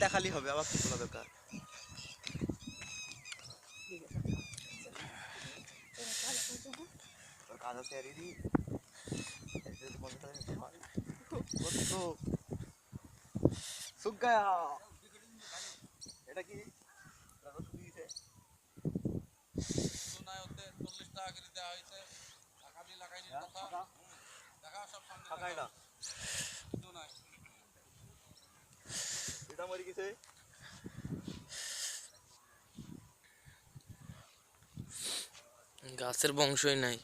দেখালি হবে, আবার কি বলা দরকার। কাজ আছে এটা কি এটা মরে গেছে। গাছের বংশই নাই।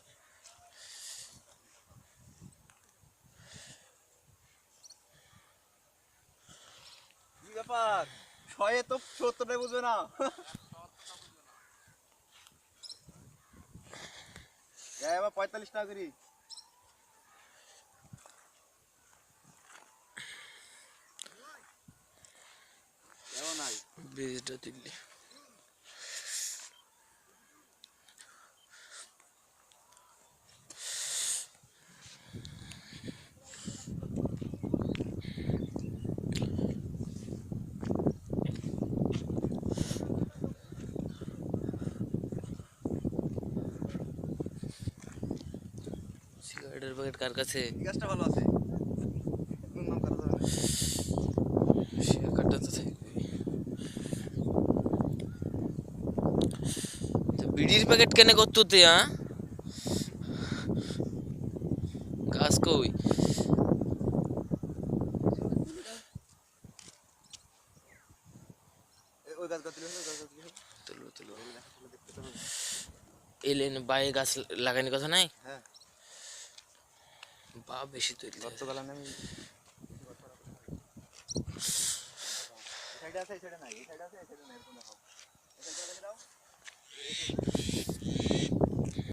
কি ব্যাপার, ছয়ে তো ৭০টাই বুঝবে না। এবার ৪৫ টাকা করি। বীজটা দিল্লি সিগারেটের প্যাকেট কার কাছে? গাছটা ভালো আছে, নাম করা যাবে না। সে কাটা তো থাকবে। বিড়ির প্যাকেট কেন করতো তে? গাছ কই? ওই গাছ গাছ তুলো তুলো এলেন বাইরে গাছ লাগানোর কথা নাই? হ্যাঁ, বা বেশি তৈরি গতকাল আমি সাইডে আছে, এই সাইডে নাই, এই সাইডে আছে, এই সাইডে নাই, এরকম দেখাও। এই সাইডে দাও।